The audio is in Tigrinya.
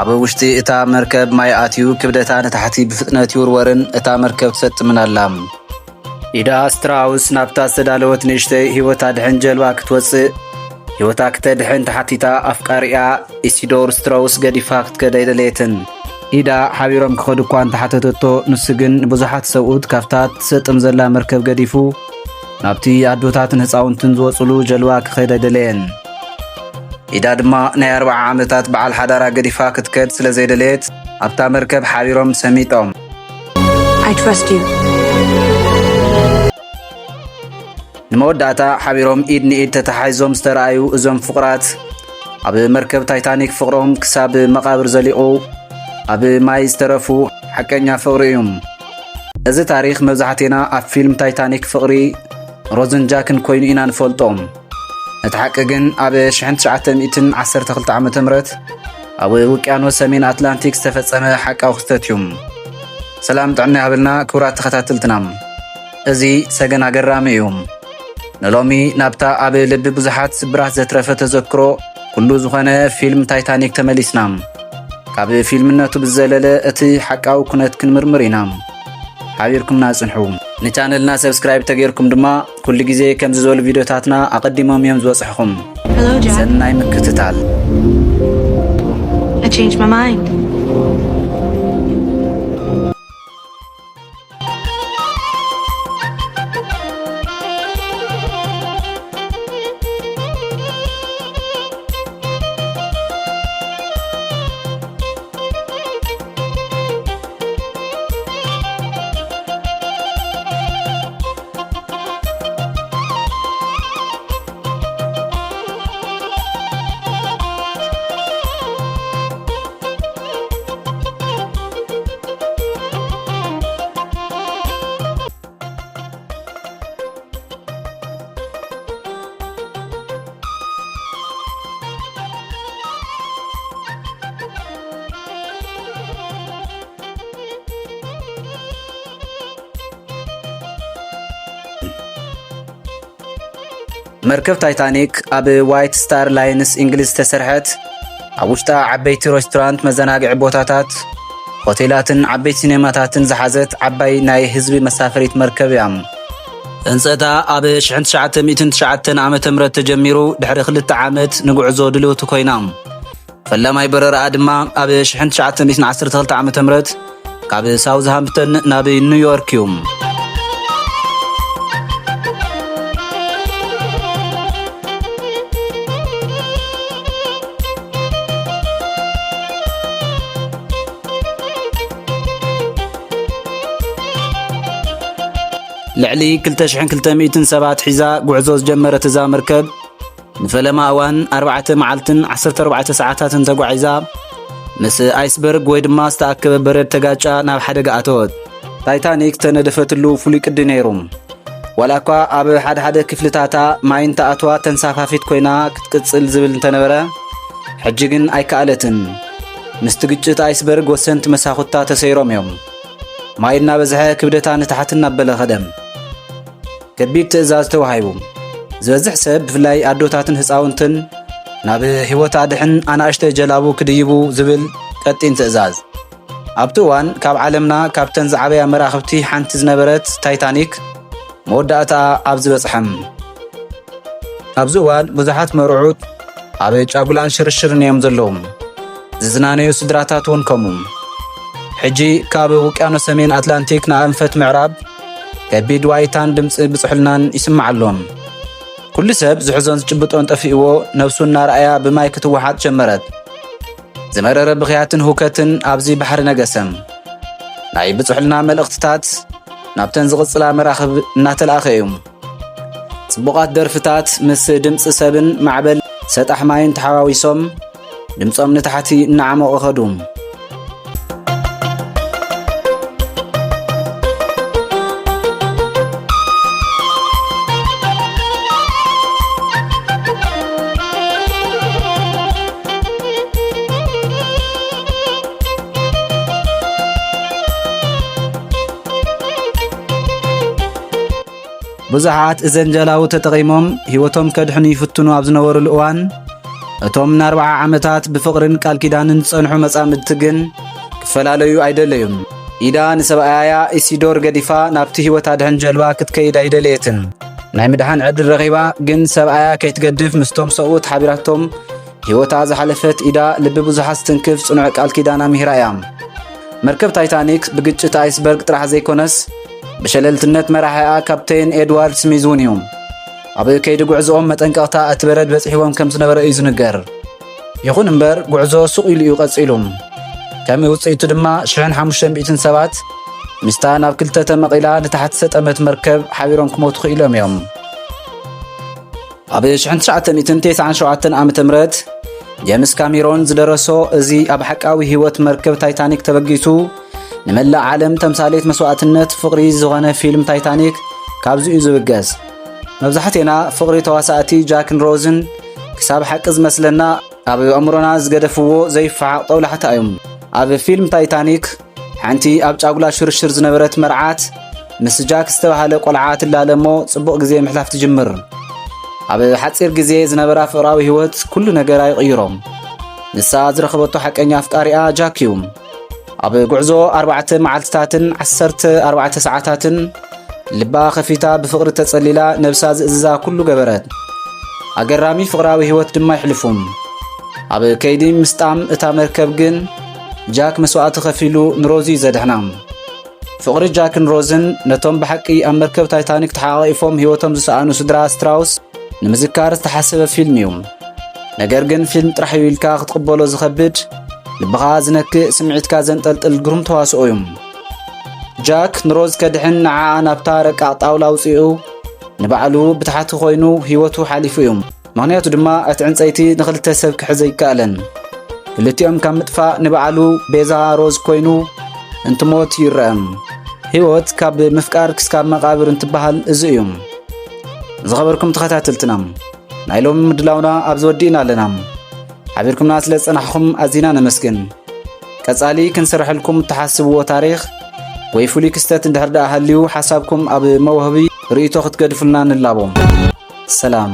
ኣብ ውሽጢ እታ መርከብ ማይ ኣትዩ ክብደታ ንታሕቲ ብፍጥነት ይውርወርን እታ መርከብ ትሰጥምን ኣላ። ኢዳ ስትራውስ ናብታ ዝተዳለወት ንእሽተይ ህይወታ ድሕን ጀልባ ክትወፅእ ህይወታ ክተድሕን ተሓቲታ ኣፍቃሪኣ ኢሲዶር ስትራውስ ገዲፋ ክትከደ ይደለየትን። ኢዳ ሓቢሮም ክኸዱ እኳ እንተሓተተቶ ንሱ ግን ብዙሓት ሰብኡት ካብታ ትሰጥም ዘላ መርከብ ገዲፉ ናብቲ ኣዶታትን ህፃውንትን ዝወፅሉ ጀልባ ክኸደ ይደለየን። ኢዳ ድማ ናይ 40 ዓመታት በዓል ሓዳራ ገዲፋ ክትከድ ስለ ዘይደለየት ኣብታ መርከብ ሓቢሮም ሰሚጦም። I trust you. ንመወዳእታ ሓቢሮም ኢድ ንኢድ ተተሓሒዞም ዝተረኣዩ እዞም ፍቑራት ኣብ መርከብ ታይታኒክ ፍቕሮም ክሳብ መቓብር ዘሊቑ ኣብ ማይ ዝተረፉ ሓቀኛ ፍቕሪ እዮም። እዚ ታሪክ መብዛሕቴና ኣብ ፊልም ታይታኒክ ፍቕሪ ሮዝን ጃክን ኮይኑ ኢና ንፈልጦም። እቲ ሓቂ ግን ኣብ 1912 ዓ.ም ኣብ ውቅያኖስ ሰሜን ኣትላንቲክ ዝተፈጸመ ሓቃዊ ክስተት እዩ። ሰላም ጥዕና ይሃብልና ክቡራት ተኸታተልትና፣ እዚ ሰገን ኣገራሚ እዩ። ንሎሚ ናብታ ኣብ ልቢ ብዙሓት ስብራት ዘትረፈ ተዘክሮ ኩሉ ዝኾነ ፊልም ታይታኒክ ተመሊስና። ካብ ፊልምነቱ ብዘለለ እቲ ሓቃዊ ኩነት ክንምርምር ኢና። ሓቢርኩምና ጽንሑ። ንቻነልና ሰብስክራይብ ተገይርኩም ድማ ኩሉ ግዜ ከምዚ ዝበሉ ቪድዮታትና ኣቐዲሞም እዮም ዝበፅሕኹም። ሰናይ ምክትታል። I changed my mind. መርከብ ታይታኒክ ኣብ ዋይት ስታር ላይንስ እንግሊዝ ተሰርሐት ኣብ ውሽጣ ዓበይቲ ሬስቶራንት፣ መዘናግዒ ቦታታት፣ ሆቴላትን ዓበይቲ ሲኔማታትን ዝሓዘት ዓባይ ናይ ህዝቢ መሳፈሪት መርከብ እያ። ህንፀታ ኣብ 1909 ዓ.ም ተጀሚሩ ድሕሪ 2 ዓመት ንጉዕዞ ድልውቲ ኮይና ፈላማይ በረራኣ ድማ ኣብ 1912 ዓ.ም ካብ ሳውዝሃምፕተን ናብ ኒውዮርክ እዩ። ልዕሊ 2200 ሰባት ሒዛ ጉዕዞ ዝጀመረት እዛ መርከብ ንፈለማ እዋን 4 መዓልትን 14 ሰዓታትን ተጓዒዛ ምስ ኣይስበርግ ወይ ድማ ዝተኣከበ በረድ ተጋጫ ናብ ሓደጋ ኣተወት። ታይታኒክ ተነደፈትሉ ፍሉይ ቅዲ ነይሩ። ዋላ እኳ ኣብ ሓደ ክፍልታታ ማይ እንተኣትዋ ተንሳፋፊት ኮይና ክትቅፅል ዝብል እንተነበረ ሕጂ ግን ኣይከኣለትን። ምስቲ ግጭት ኣይስበርግ ወሰንቲ መሳኹታ ተሰይሮም እዮም። ማይ እናበዝሐ ክብደታ ንታሕቲ እናበለ ኸደም። ከቢድ ትእዛዝ ተዋሂቡ። ዝበዝሕ ሰብ ብፍላይ ኣዶታትን ህፃውንትን ናብ ህይወት ኣድሕን ኣናእሽተይ ጀላቡ ክድይቡ ዝብል ቀጢን ትእዛዝ። ኣብቲ እዋን ካብ ዓለምና ካብተን ዝዓበያ መራኽብቲ ሓንቲ ዝነበረት ታይታኒክ መወዳእታ ኣብ ዝበፅሐም። ኣብዚ እዋን ብዙሓት መርዑት ኣብ ጫጉላን ሽርሽርን እዮም ዘለዎም። ዝዝናነዩ ስድራታት እውን ከምኡ። ሕጂ ካብ ውቅያኖስ ሰሜን ኣትላንቲክ ንኣንፈት ምዕራብ ከቢድ ዋይታን ድምፂ ብፅሕልናን ይስማዓሎም። ኩሉ ሰብ ዝሕዞን ዝጭብጦን ጠፊእዎ ነብሱ እናረኣያ ብማይ ክትወሓጥ ጀመረት። ዝመረረ ብኽያትን ሁከትን ኣብዚ ባሕሪ ነገሰም። ናይ ብፅሕልና መልእኽትታት ናብተን ዝቕፅላ መራኽብ እናተለኣኸ እዩ። ጽቡቓት ደርፍታት ምስ ድምፂ ሰብን ማዕበል ሰጣሕ ማይን ተሓዋዊሶም ድምፆም ንታሕቲ እናዓመቑ ኸዱ። ብዙሓት እዘን ጀላቡ ተጠቒሞም ህይወቶም ከድሕኑ ይፍትኑ ኣብ ዝነበሩሉ እዋን እቶም ን40 ዓመታት ብፍቕርን ቃል ኪዳንን ጸንሑ መጻምድቲ ግን ክፈላለዩ ኣይደለዩን። ኢዳ ንሰብኣያ ኢሲዶር ገዲፋ ናብቲ ህይወት ኣድሕን ጀልባ ክትከይድ ኣይደለየትን። ናይ ምድሓን ዕድል ረኺባ ግን ሰብኣያ ከይትገድፍ ምስቶም ሰብኡት ሓቢራቶም ህይወታ ዝሓለፈት ኢዳ ልቢ ብዙሓት ስትንክፍ ጽኑዕ ቃል ኪዳና ምሂራ እያ። መርከብ ታይታኒክ ብግጭት ኣይስበርግ ጥራሕ ዘይኮነስ ብሸለልትነት መራሕያ ካፕቴን ኤድዋርድ ስሚዝ እውን እዩ። ኣብ ከይዲ ጉዕዞኦም መጠንቀቕታ እቲ በረድ በፂሕዎም ከም ዝነበረ እዩ ዝንገር። ይኹን እምበር ጉዕዞ ሱቕ ኢሉ እዩ ቀፂሉ። ከም ውፅኢቱ ድማ 1500 ሰባት ምስታ ናብ ክልተ ተመቒላ ንታሕቲ ሰጠመት መርከብ ሓቢሮም ክሞቱ ክኢሎም እዮም። ኣብ 1997 ዓ.ም ጄምስ ካሜሮን ዝደረሶ እዚ ኣብ ሓቃዊ ህይወት መርከብ ታይታኒክ ተበጊሱ ንመላእ ዓለም ተምሳሌት መስዋዕትነት ፍቕሪ ዝኾነ ፊልም ታይታኒክ ካብዚ እዩ ዝብገስ። መብዛሕትና ፍቕሪ ተዋሳእቲ ጃክን ሮዝን ክሳብ ሓቂ ዝመስለና ኣብ ኣእምሮና ዝገደፍዎ ዘይፈሓቕ ጠውላሕታ እዮም። ኣብ ፊልም ታይታኒክ ሓንቲ ኣብ ጫጉላ ሽርሽር ዝነበረት መርዓት ምስ ጃክ ዝተባሃለ ቆልዓ ትላለሞ ጽቡቕ ግዜ ምሕላፍ ትጅምር። ኣብ ሓፂር ግዜ ዝነበራ ፍቕራዊ ህይወት ኩሉ ነገር ኣይቕይሮም። ንሳ ዝረኸበቶ ሓቀኛ ኣፍቃሪኣ ጃክ እዩ። ኣብ ጉዕዞ 4 መዓልትታትን 14 ሰዓታትን ልባ ኸፊታ ብፍቕሪ ተጸሊላ ነብሳ ዝእዝዛ ኩሉ ገበረት። ኣገራሚ ፍቕራዊ ህይወት ድማ ይሕልፉም። ኣብ ከይዲ ምስጣም እታ መርከብ ግን ጃክ መስዋዕቲ ኸፊሉ ንሮዚ ዘድሕና። ፍቕሪ ጃክን ሮዝን ነቶም ብሓቂ ኣብ መርከብ ታይታኒክ ተሓቋቒፎም ህይወቶም ዝሰኣኑ ስድራ ስትራውስ ንምዝካር ዝተሓሰበ ፊልም እዩ። ነገር ግን ፊልም ጥራሕ እዩ ኢልካ ክትቕበሎ ዝኸብድ ልብኻ ዝነክእ ስምዒትካ ዘንጠልጥል ግሩም ተዋስኦ እዩ። ጃክ ንሮዝ ከድሕን ንዓኣ ናብታ ረቃቕ ጣውላ ውፅኡ ንባዕሉ ብታሕቲ ኮይኑ ህይወቱ ሓሊፉ እዩ። ምኽንያቱ ድማ እቲ ዕንፀይቲ ንኽልተ ሰብ ክሕዘ ይከኣለን። ክልቲኦም ካብ ምጥፋእ ንባዕሉ ቤዛ ሮዝ ኮይኑ እንትሞት ይርአ። ህይወት ካብ ምፍቃር ክስካብ መቓብር እንትበሃል እዚ እዩ። ዝኸበርኩም ተኸታተልትና ናይ ሎሚ ምድላውና ኣብ ዝወዲእና ኣለና። ሓቢርኩምና ስለ ዝጸናሕኹም ኣዚና ነመስግን። ቀጻሊ ክንሰርሐልኩም ተሓስብዎ ታሪኽ ወይ ፍሉይ ክስተት እንድሕር ደኣ ሃልዩ ሓሳብኩም ኣብ መውህቢ ርእይቶ ክትገድፉልና ንላቦም። ሰላም።